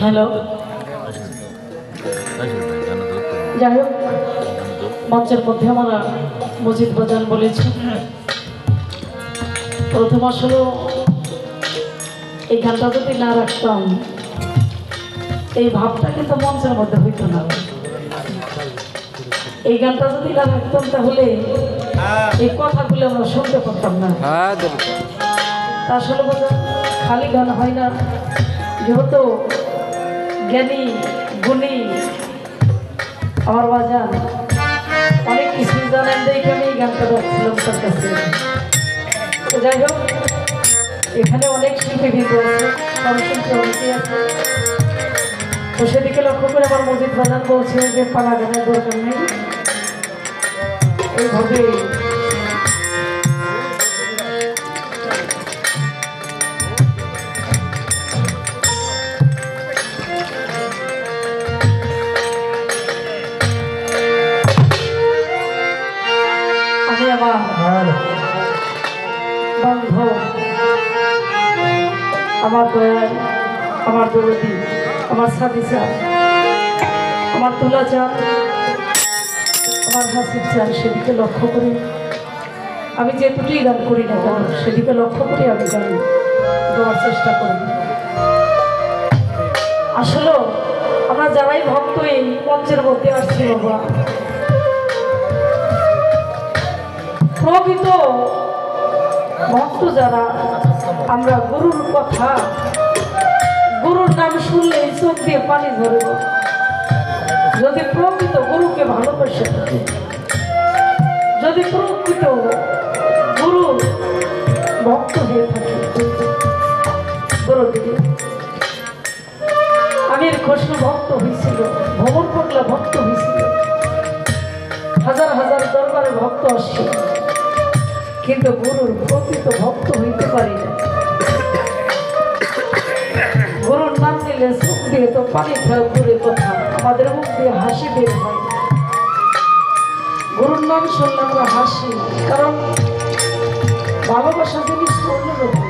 Hello, যাই হোক মঞ্চের মধ্যে আমরা মজিদ বাজান বলেছি। প্রথম আসলে এই গানটা যদি না রাখতাম এই ভাবটা কিন্তু মঞ্চের মধ্যে হইতো না। এই গানটা যদি না রাখতাম তাহলে এই কথাগুলো আমরা শুনতে পারতাম না। আসলে বোঝা খালি গান হয় না, যেহেতু জ্ঞানী গুণী আমার বাজান অনেক কিছুই জানেন, দেখে আমি এই গানটা রাখছিলাম তার কাছে। তো যাই হোক, এখানে অনেক শিল্পীবৃন্দ আছে, সরশিল্পী অনেকেই আছে। তো সেদিকে লক্ষ্য করে আমার মজিদ বাজান বলছে যে পালা গানের দরকার নেই, এইভাবে আমি আমার বন্ধু, আমার দয়াল, আমার দরদি, আমার সাথী চান, আমার তুলা চান, আমার হাসিব চান, সেদিকে লক্ষ্য করি আমি যে দুটি গান করি না কেন সেদিকে লক্ষ্য করি আমি গান দেওয়ার চেষ্টা করি। আসলে আমরা যারাই ভক্ত এই মঞ্চের মধ্যে আসছি বাবা, প্রকৃত ভক্ত যারা, আমরা গুরুর কথা, গুরুর নাম শুনলে চোখ দিয়ে পানি ধরে। যদি প্রকৃত গুরুকে ভালোবাসে থাকে, যদি প্রকৃত গুরু ভক্ত হয়ে থাকে, গুরুদিকে আমির খসরু ভক্ত হয়েছিল, ভ্রমণ পটলা ভক্ত হয়েছিল, হাজার হাজার দরবারে ভক্ত আসছে, কিন্তু গুরুর প্রকৃত ভক্ত হইতে পারি না। গুরুর নাম নিলে চোখ দিয়ে তো পানি ফেরত দূরে কথা, আমাদের মুখ দিয়ে হাসি বের হয়। গুরুর নাম শুনলে আমরা হাসি, কারণ ভালোবাসা জিনিস অন্যরকম।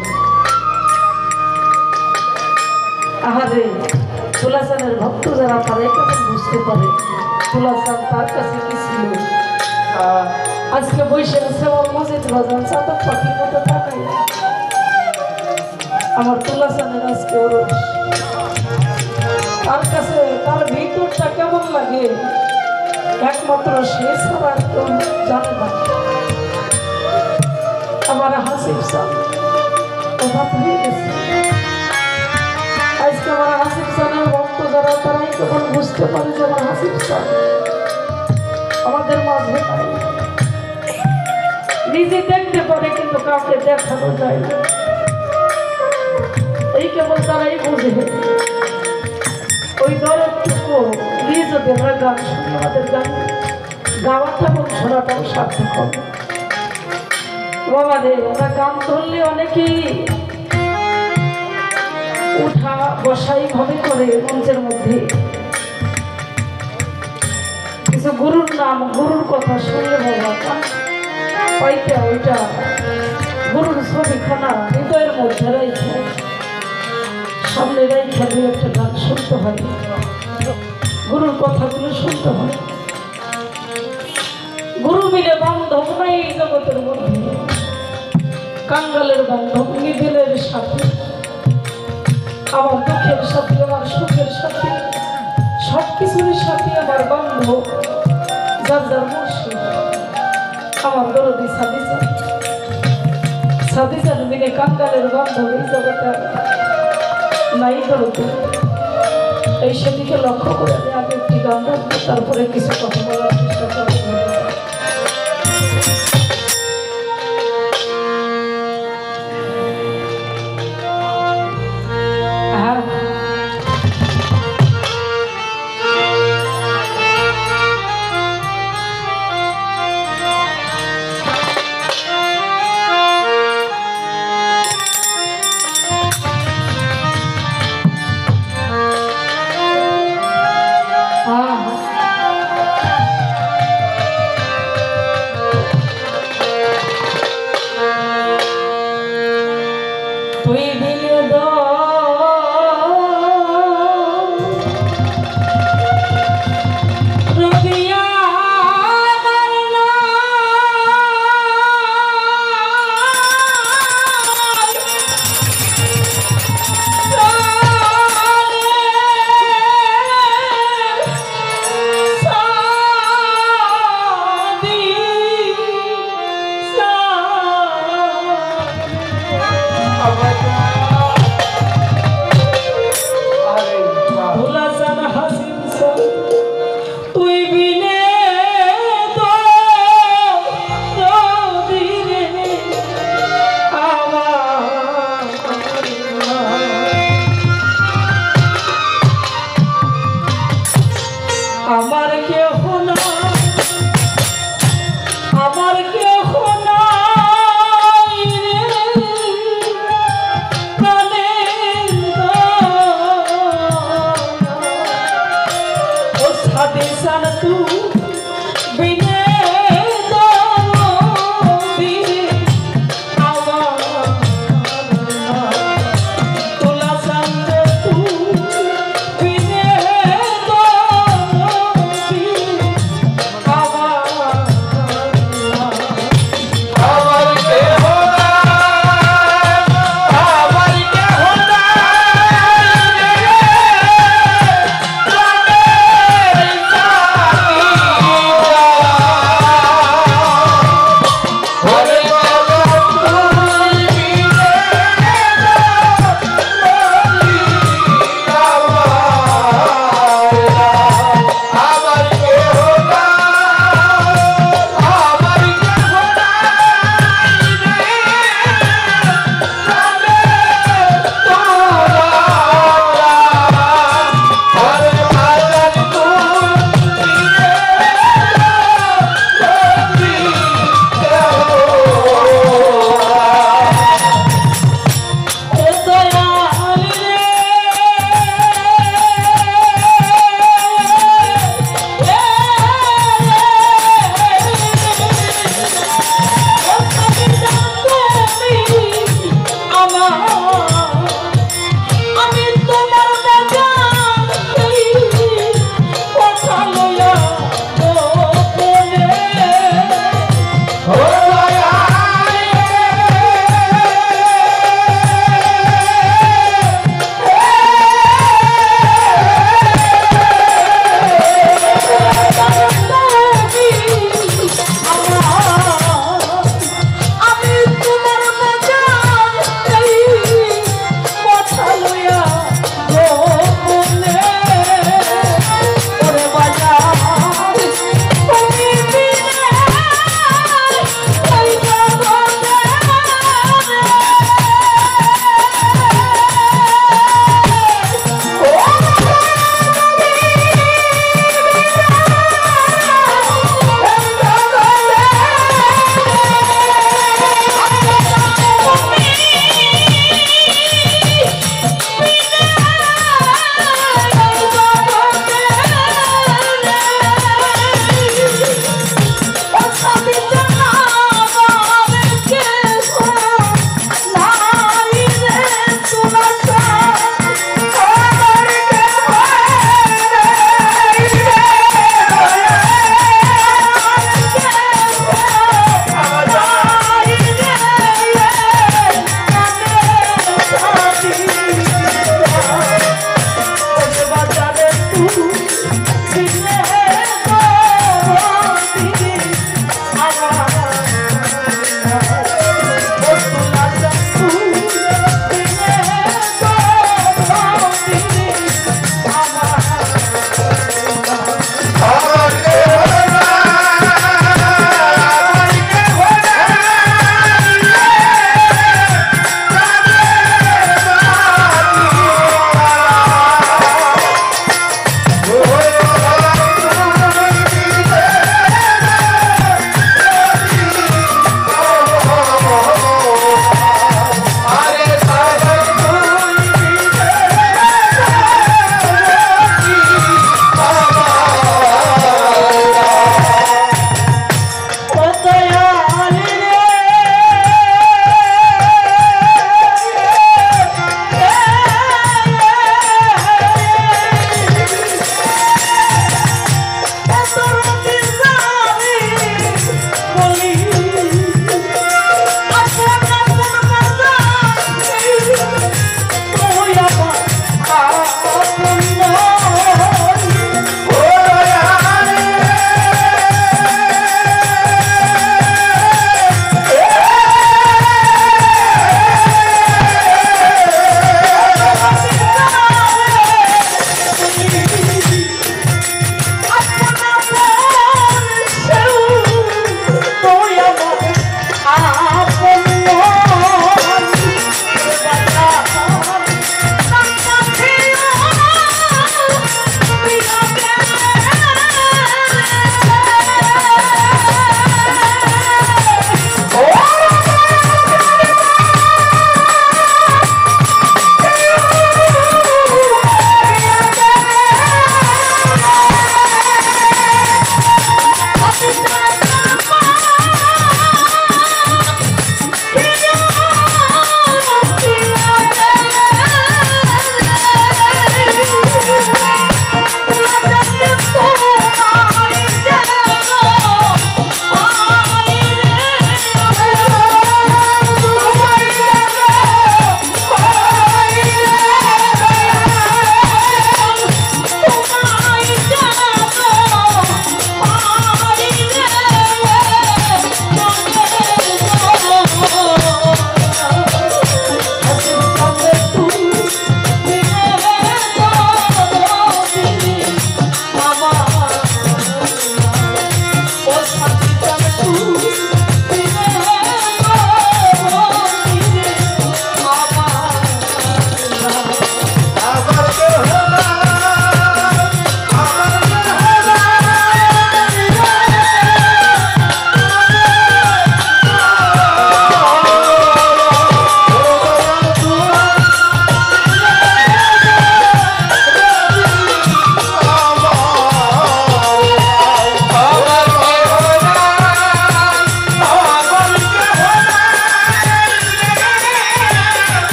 আহারে তুলাচানের ভক্ত যারা, তারাই কেমন বুঝতে পারে তুলাচান তার কাছে কি ছিল। আজকে বসে আছে আমার মজিদ বাজান চাতক পাখির মতো তাকাই, আমার তুলাচানের আজকে ওরস, তার কাছে তার ভিতরটা কেমন লাগে একমাত্র সে ছাড়া কেউ জানে না। আমার হাসিব চান কথা হয়ে গেছে, আজকে আমার হাসিব চানের ভক্ত যারা, তারাই কেমন বুঝতে পারে যে আমার হাসিব চান আমাদের মাঝে নাই। নিজে দেখতে পারে কিন্তু কাউকে দেখানো যায় না, এই কেবল তারাই বুঝে। ওই দরদটুকু নিয়ে যদি আমরা গান শুনি, আমাদের গান গাওয়াটা এবং শোনাটাও সার্থক হবে। বাবা রে, আমরা গান ধরলে অনেকেই উঠা বসাই ভাবে করে মঞ্চের মধ্যে, কিছু গুরুর নাম গুরুর কথা শুনলে বাবা পাইটা ওইটা গুরুর ছবিখানা হৃদয়ের মধ্যে রেখে সামনে রেখে দু একটা গান শুনতে হয়, গুরুর কথাগুলো শুনতে হয়। গুরু মিলে বান্ধব নাই এই জগতের মধ্যে, কাঙ্গালের বান্ধব নিবিলের সাথে, আমার দুঃখের সাথে, আমার সুখের সাথে, সব কিছুর সাথে আমার বান্ধব, যার যার মুর্শিদ আমার দরদি সাদি চান। সাদি চান মিলে কাঙ্গালের বান্ধব এই জগতে নাই দরদি। এই সেদিকে লক্ষ্য করে আমি একটি গান রাখবো, তারপরে কিছু কথা বলার চেষ্টা করবো।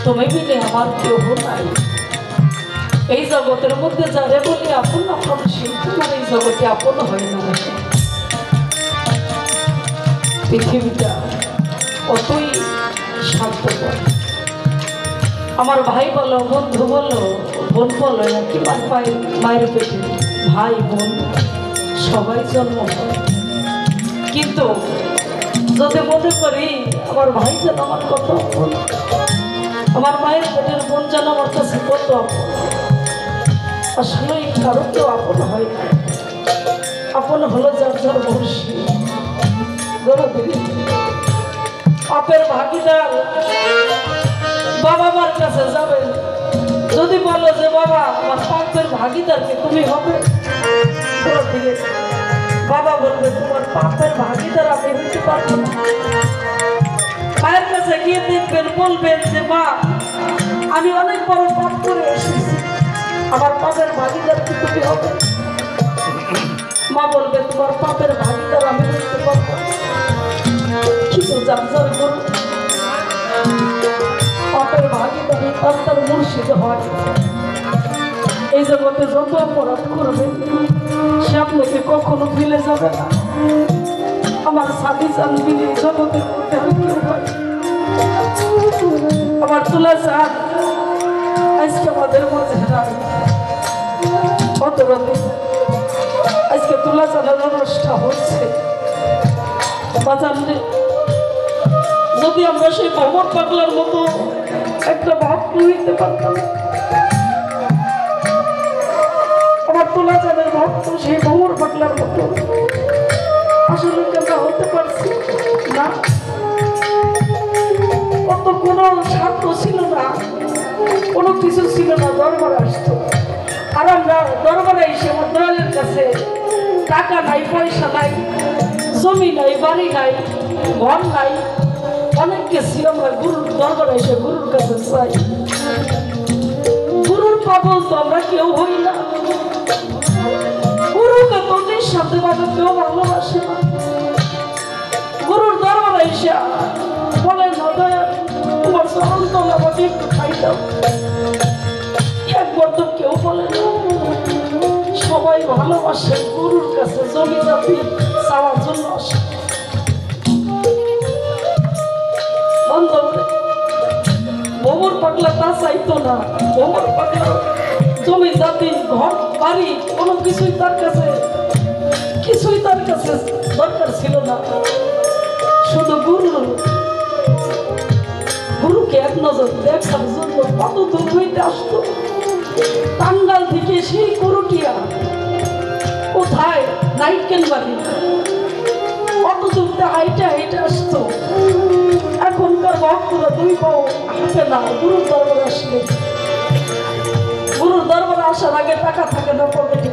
তুমি বিনে আমার কেউ নাই। এই জগতের মধ্যে যারে বলি আপন আপন সে তোমার এই জগতে আপন হয় না। পৃথিবীটা কতই স্বার্থপর। আমার ভাই বলো, বন্ধু বলো, বোন বলো, নাকি মায়ের পেটে ভাই বোন সবাই জন্ম হয়, কিন্তু যদি মনে করি আমার ভাই যেন আমার কত আপন, আমার মায়ের পেটের বোন যেন আমার কাছে কত আপন, আসলে কারো কেউ আপন হয় না। আপন হলো যার যার বর্ষী পাপের ভাগিদার। বাবা মার কাছে যাবেন, যদি বলো যে বাবা আমার পাপের ভাগিদারকে তুমি হবে, বাবা বলবে তোমার পাপের ভাগিদার আমি হইতে পারবো না। মায়ের কাছে গিয়ে দেখবেন, বলবেন যে মা আমি অনেক বড় পাপ করে এসেছি, আমার পাপের ভাগিদার কি তুমি হবে? মা বলবে তোমার পাপের ভাগিদার আমি হইতে পারবো না। কিন্তু যার যার গুরু পাপের ভাগিদারি তার তার মুর্শিদ হয়। এই জগতে যত অপরাধ করবে সে আপনাকে কখনো ফেলে যাবে না। আমার সাথী চান মিলে জগতের মধ্যে কেউ হয়। আমার তোলা চাঁদ আজকে আমাদের মাঝে নাই, কত রাতে আজকে তোলা চাঁদের অনুষ্ঠান হচ্ছে। বাজারে যদি আমরা সেই ভ্রমণ পাগলার মতো একটা ভক্ত হইতে পারতাম, আমার তোলা চাঁদের ভক্ত সেই ভ্রমণ পাগলার মতো, আসলে আমরা হতে পারছি না। কত কোনো স্বার্থ ছিল না, কোনো কিছু ছিল না, দরবারে আসতো। আর আমরা দরবারে এসে আমার দয়ালের কাছে টাকা নাই, পয়সা নাই, জমি নাই, বাড়ি নাই, ঘর নাই, অনেক গেছি আমরা গুরুর দরবারে এসে গুরুর কাছে চাই। গুরুর পাগল তো আমরা কেউ হই না, গুরুকে তো নিঃশব্দে ভাবে কেউ ভালোবাসে না। গুরুর দরবারে এসে বলে না দয়া তোমার চরণ তল আমাকে একটু খাই দাও, একবার তো কেউ বলে না। সবাই ভালোবাসে গুরুর কাছে জমি জাতি চাওয়ার জন্য আসে। ভ্রমণ পাগলা তা চাইতো না। ভ্রমণ পাগলা জমি জাতি ঘর বাড়ি কোনো কিছুই তার কাছে দরকার ছিল না। শুধু গুরুকে এক নজর দেখার জন্য কত দূর হইতে আসতো। টাঙ্গাল থেকে সেই গরুটিয়া কোথায় নাইটকেল বাড়ি কত দূরতে হাইটে হাইটে আসতো। এখনকার ভক্তরা দুই পাও হাঁটে না গুরুর দরবারে আসলে। গুরুর দরবারে আসার আগে টাকা থাকে না পকেটে,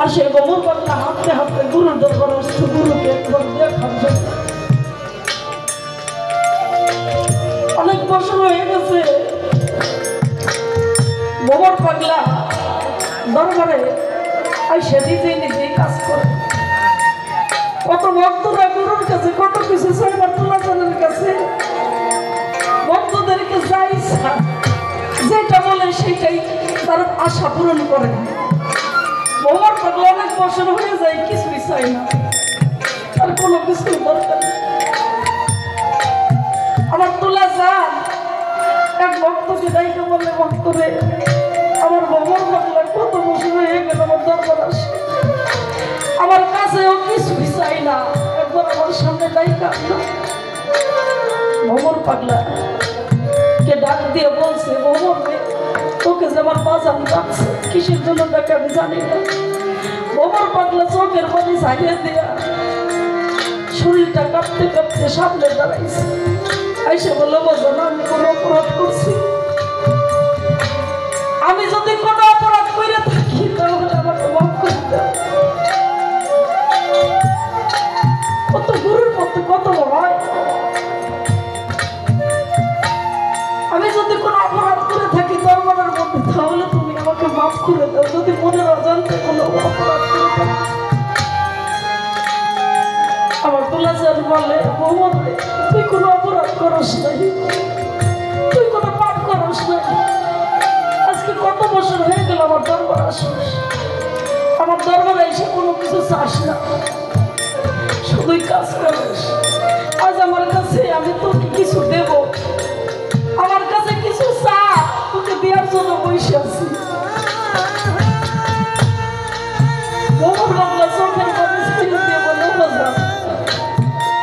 আর সেই গোবর পাগলা হাঁটতে হাঁটতে গুরুর দরবারে আসতো গুরুকে একবার দেখার জন্য। অনেক বছর হয়ে গেছে গোবর পাগলা দরবারে সে নিজেই কাজ করে। কত ভক্তরা গুরুর কাছে কত কিছু চাইবার তোলা চাঁদের কাছে ভক্তদেরকে যাই যেটা বলে সেটাই তার আশা পূরণ করে। গোবর পাগলা অনেক বছর হয়ে যায় কিছুই চাই না, আর কোনো কিছুই দরকার নেই। আমার তোলা চাঁদ এক ভক্তকে দায়িত্ব বললে ভক্তরে আমার গোবর পাগলা কত বছর হয়ে গেল আমার দরবার আসে, আমার কাছেও কিছুই চাই না, একবার আমার সামনে দায়িত্ব না। গোবর পাগলা কে ডাক দিয়ে বলছে গোবর তোকে যে আমার বাজান ডাকছে কিসের জন্য ডাকে আমি জানি না। গোবর পাগলা চোখের পানি ছাড়িয়ে দেয়া শরীরটা কাঁপতে কাঁপতে সামনে দাঁড়াইছে। আইসে বললো বাজান আমি কোনো অপরাধ করছি, আমি যদি কোনো অপরাধ করে থাকি তাহলে আমাকে মাফ করে দাও। কত গুরুর মতো কত হয়, আমি যদি কোনো অপরাধ করে থাকি দরবারের মধ্যে তাহলে তুমি আমাকে মাফ করে দাও, যদি মনের অজান্তে কোনো অপরাধ করে থাকি। আমার তোলা চাঁদ বলে মোহাম্মদ তুই কোনো অপরাধ করস নাই, বছর হয়ে গেল আমার দরবার আসিস, আমার দরবারে এসে কোনো কিছু চাস না, শুধুই কাজ করিস। আজ আমার কাছে আমি তোকে কিছু দেব, আমার কাছে কিছু চা, তোকে দেওয়ার জন্য বসে আছি। চোখের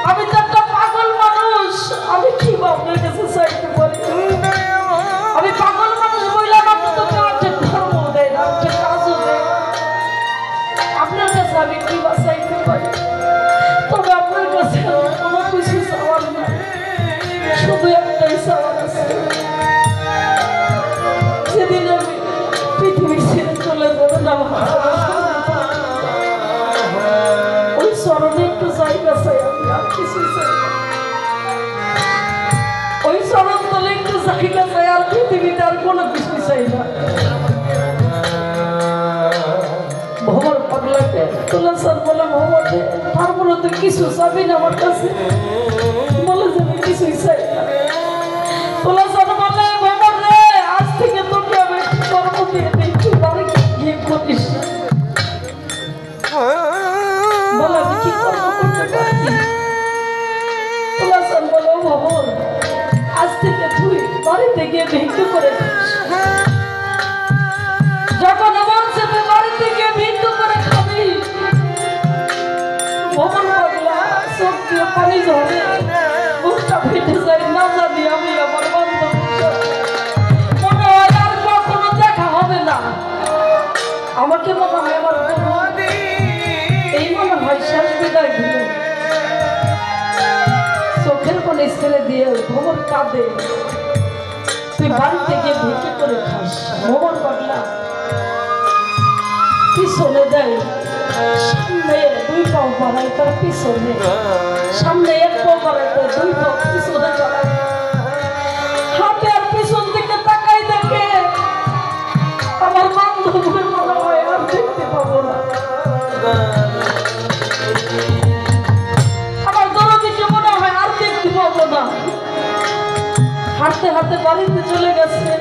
আমি তো একটা পাগল মানুষ, আমি কি আপনার কাছে চাইতে পারি? আমি পাগল মানুষ বললাম, আপনি তো কেউ একটা ধর্ম দেয় না, একটা কাজও দেয়। আপনার কাছে আমি কি বা চাইতে পারি? তবে আপনার কাছে কোনো কিছু চাওয়ার না, শুধু একটাই চাওয়ার আছে। যেদিন আমি পৃথিবী ছেড়ে চলে যাবেন, আমার ওই স্মরণে একটু জায়গা চাই, আমি আর কিছুই চাই না। ওই স্মরণ তলে একটু জায়গা চাই, আর পৃথিবীতে আর কোনো কিছু চাই না। ভ্রমণ পাগলাকে তুলাসার বলে, ভ্রমণে তারপরে তো কিছু চাবি না আমার কাছে, বলে যে আমি কিছুই চাই না। তুলাসার বলে, ভ্রমণ রে, আজ থেকে তোকে আমি কর্ম দিয়ে দিই, তুই বাড়ি গিয়ে করিস না। বলে আমি কি কর্ম করতে পারি? তুলাসার বলে, ভ্রমণ আজ থেকে তুই বাড়িতে গিয়ে ভিক্ষু করে খাস। যখন বলছে তুই বাড়িতে গিয়ে ভিক্ষু করে খাবি, ভ্রমণ পাগলা চোখ দিয়ে পানি ঝরে, মুখটা ফেটে যায়, না জানি আমি আমার বান্ধব মনে হয় আর কখনো দেখা হবে না। আমাকে মনে হয় আমার এই মনে হয় শেষ বিদায় দিল। চোখের কোণে ছেড়ে দিয়ে ভ্রমণ কাঁদে, তুই বাড়িতে গিয়ে ভিক্ষে করে খাস। ভ্রমণ পাগলা পিছনে দেয়, সামনে দুই পাও বাড়ায়, তার পিছনে সামনে এক পাও বাড়ায়, তার দুই পাও পিছনে চালায়। হাতে আর পিছন দিকে তাকাই দেখে আমার বান্ধবের মনে হয় আর দেখতে পাবো না। আমার দরদিকে মনে হয় আর দেখতে পাবো না। হাঁটতে হাঁটতে বাড়িতে চলে গেছে।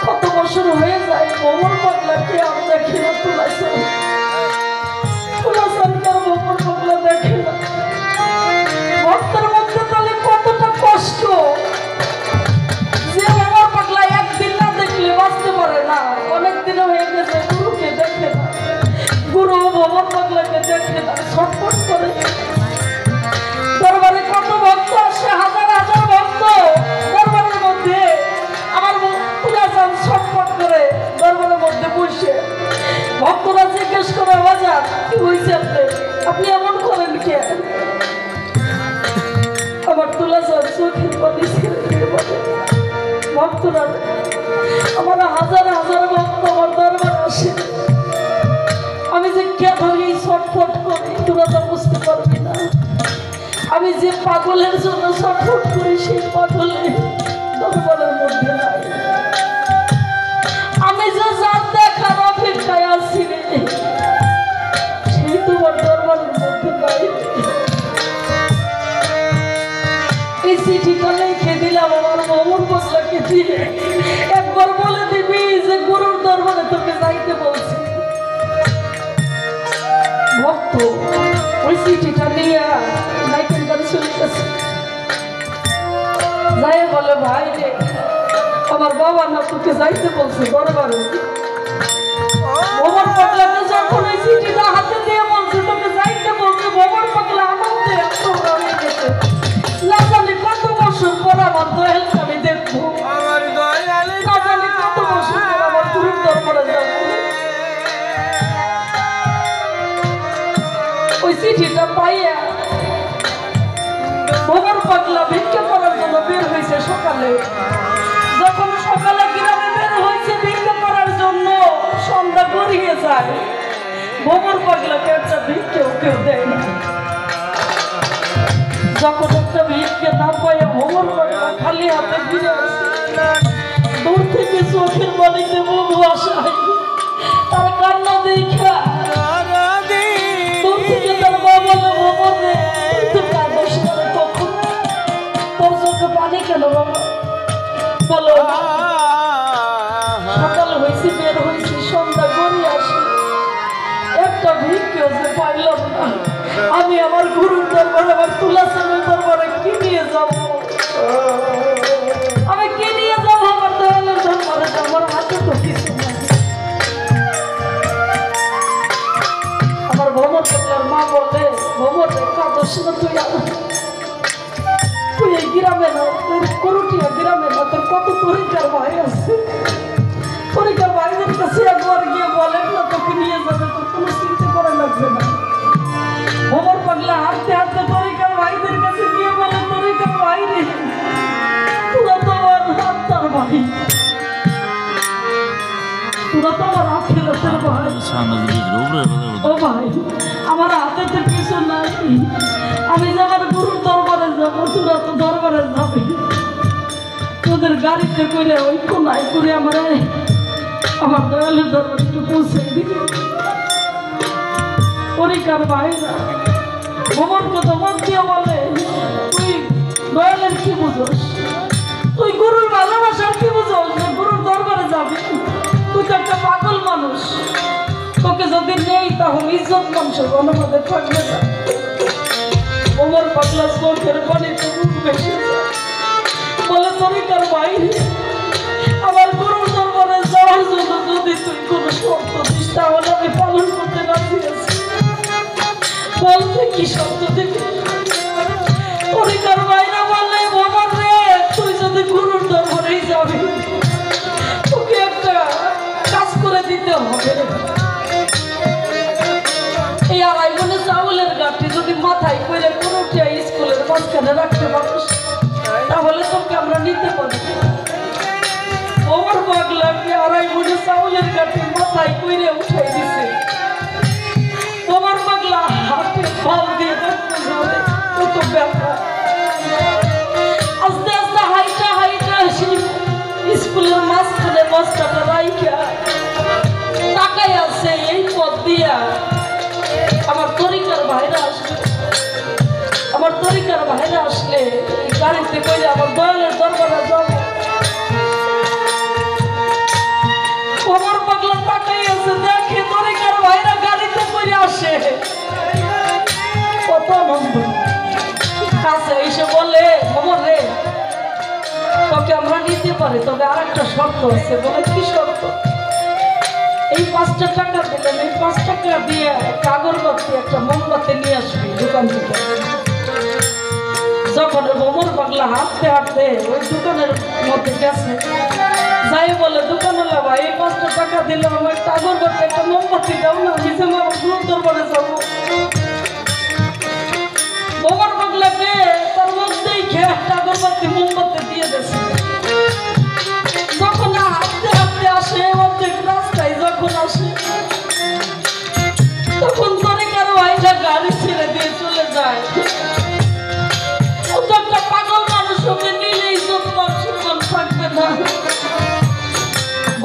কত বছর হয়ে যায়, ভ্রমণ পাগলাকে আর দেখে না। তুলাসান তার ভ্রমণ পাগলা দেখে না। ভক্তের মধ্যে তাহলে কতটা কষ্ট, যে ভ্রমণ পাগলা একদিন না দেখলে বাঁচতে পারে না। অনেকদিন হয়ে গেছে গুরুকে দেখে না, গুরু ভ্রমণ পাগলাকে দেখে না, ছটফট করে। দরবারে কত ভক্ত আসে, হাজার হাজার ভক্ত দরবারের মধ্যে। আমার তুলাসান ছটফট করে দরবারের মধ্যে বসে। ভক্তরা জিজ্ঞেস করে, বাজার কি হয়েছে আপনি এমন করেন কে? আমার তুলাসান চোখের পানি ছেড়ে দিয়ে বলে, ভক্তরা আমার হাজার হাজার ভক্ত আমার দরবারে আসে, আমি যে কেন এই ছটফট করি তোরা তো বুঝতে পারবি না। আমি যে পাগলের জন্য ছটফট করি, সেই পাগলে দরবারের মধ্যে নাই। আমি যে যার দেখার অপেক্ষায় আছি রে, সেই তোমার দরবারের মধ্যে নাই। এই চিঠিটা লিখে দিলাম আমার ভ্রমণ পাগলাকে দিয়ে, একবার বলে দিবি যে গুরুর দরবারে তোকে যাইতে বলছি। ভক্ত ওই চিঠিটা নিয়ে নাইকের কাছে চলে গেছে। যাই বলে, ভাই রে, আমার বাবা না তোকে যাইতে বলছে দরবারে। ভ্রমণ পাগলাকে যখন ওই চিঠিটা হাতে দিয়ে বলছে তোকে যাইতে বলছে, ভ্রমণ পাগলা আনন্দে আত্মগ্রহ হয়ে গেছে। না জানি কত বছর পর আমার দয়ালকে আমি দেখবো, না জানি কত বছর পর আমার গুরুর দরবারে যাবো। ওই চিঠিটা পাইয়া ভ্রমণ পাগলা ভিক্ষা করার জন্য বের হয়েছে সকালে। যখন সকালে গ্রামে বের হয়েছে ভিক্ষা করার জন্য, সন্ধ্যা গড়িয়ে যায়। ভ্রমণ পাগলাকে একটা ভিক্ষেও কেউ দেয় না। যখন একটা ভিক্ষে না পাইয়া ভ্রমণ পাগলা খালি হাতে ফিরে আসে, দূর থেকে চোখের পানিতে বহু আশায় তার কান্না দেখা দূর থেকে তার বাবা বলে, তুই তো কাঁদস না কখন, তোর চোখে পানি কেন বাবা? বলো সকাল ভিক্ষেও যে পাইলাম না, আমি আমার গুরুর দরবারে আমার তুলাসনের দরবারে কি নিয়ে যাব? আমি কি নিয়ে যাব আমার দয়ালের দরবারে? আমার হাতে তো কিছু নাই। আমার ভ্রমণ করলার মা বলে, ভ্রমণ কাদস না তুই এই গ্রামে না, তোর করুটিয়া গ্রামে না, তোর কত তরিকার ভাই আছে, তরিকার ভাইদের কাছে একবার গিয়ে বলেন না তোকে নিয়ে যাবে, তোর কোনো চিন্তা করা লাগবে না। ভ্রমণ পাগলা হাঁটতে হাঁটতে তরিকার ভাইদের কাছে গিয়ে বলে, তরিকার ভাই রে, তোরা তো আমার আত্মার ভাই, তোরা তো আমার আখিরাতের ভাই। ও ভাই, আমার হাতে তো কিছু নাই, আমি যে আমার গুরুর দরবারে যাবো, তোরা তো দরবারে যাবে, তোদের গাড়িতে করে ওই কোনায় করে আমার দয়ালের দরবারে একটু পৌঁছে দিবি। পরীক্ষার ভাইরা ভ্রমণ কথা মন দিয়ে বলে, তুই দয়ালের কি বুঝোস? তুই গুরুর ভালোবাসার কি বুঝোস? গুরুর দরবারে যাবি? তুই তো একটা পাগল মানুষ, তোকে যদি নেই তাহলে ইজ্জত মানুষের অনুমতি থাকবে না। ওমর পাগলা চোখের পানিতে মুখ বেশি বলে, তরিকার বাইরে আমার গুরুর দরবারে যাওয়ার জন্য যদি তুই কোনো শর্ত দিস তাহলে আমি পালন করতে রাজি আছি। বলতে কি শর্ত দিবি? তরিকার বাইরে বলে, ওমর রে, তুই যদি গুরুর দরবারেই যাবি, তোকে একটা কাজ করে দিতে হবে। এই আড়াই মনে চাউলের গাঠি যদি মাথায় করে কোনো স্কুলের মাঝখানে রাখতে পারিস তাহলে তোকে আমরা নিতে পারি। ওমর পাগলাকে আড়াই মনে চাউলের গাঠি মাথায় করে উঠাই দিছে। ওমর পাগলা হাতে ফল দিয়ে দেখতে যাবে কত ব্যাপার। আস্তে আস্তে হাইটা হাইটা স্কুলের মাঝখানে বস্তাটা রাইখা তাকাই আছে এই পথ দিয়া আমার তরিকার ভাইরা আসলে, আমার তরিকার ভাইরা আসলে গাড়িতে করে আমার দয়ালের দরবারে যাব। ওমর পাগলা তাকাই আছে, দেখে তরিকার ভাইরা গাড়িতে করে আসে, কত আনন্দ। কাছে এসে বলে, ওমর রে, তোকে আমরা নিতে পারি, তবে আর একটা শর্ত আছে। বলে, কি শর্ত? এই 5টা টাকা দিলেন, এই 5 টাকা দিয়ে একটা আগরবাতি একটা মোমবাতি নিয়ে আসবি দোকান থেকে। যখন ওমর পাগলা হাঁটতে হাঁটতে ওই দোকানের মধ্যে গেছে, যাই বলে, দোকানওয়ালা ভাই, এই 5টা টাকা দিলে আমার একটা আগরবাতি একটা মোমবাতি দাও না, আমি যে আমার গুরুর দরবারে যাবো। ওমর পাগলাকে তার মধ্যেই খেয়ে একটা আগরবাতি মোমবাতি দিয়ে দিয়েছে। যখন হাঁটতে হাঁটতে আসে অর্ধেক রাস্তায় যখন আসে, তখন তরিকার ভাইরা গাড়ি ছেড়ে দিয়ে চলে যায়। ও তো একটা পাগল মানুষ, ওকে নিলে ইজ্জত মান সম্মান থাকবে না।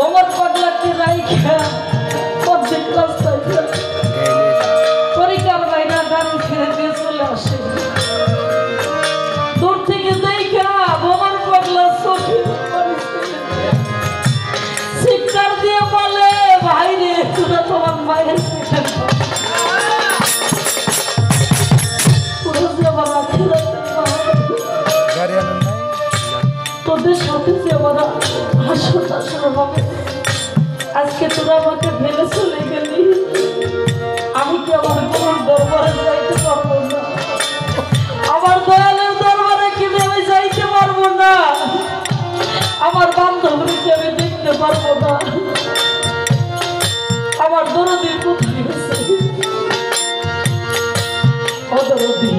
ওমর পাগলাকে রাইখা অর্ধেক রাস্তায় তরিকার ভাইরা গাড়ি ছেড়ে দিয়ে চলে আসে। দূর থেকে দেখা ওমর পাগলা চোখে চিৎকার দিয়ে বলে, ভাই রে, তোরা তোমার মায়ের তোদের সাথে যে আমার হাসর টাসর হবে, আজকে তোরা আমাকে ফেলে চলে গেলি, আমি কি আমার গুরুর দরবারে যাইতে পারবো না? আমার দয়ালের দরবারে কি আমি যাইতে পারবো না? আমার বান্ধবীকে আমি দেখতে পারবো না? আমার দরদি কোথায় গেছে? ও দরদি,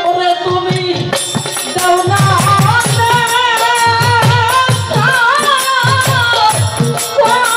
ওরে তুমি যাও না, Oh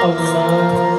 আল্লাহ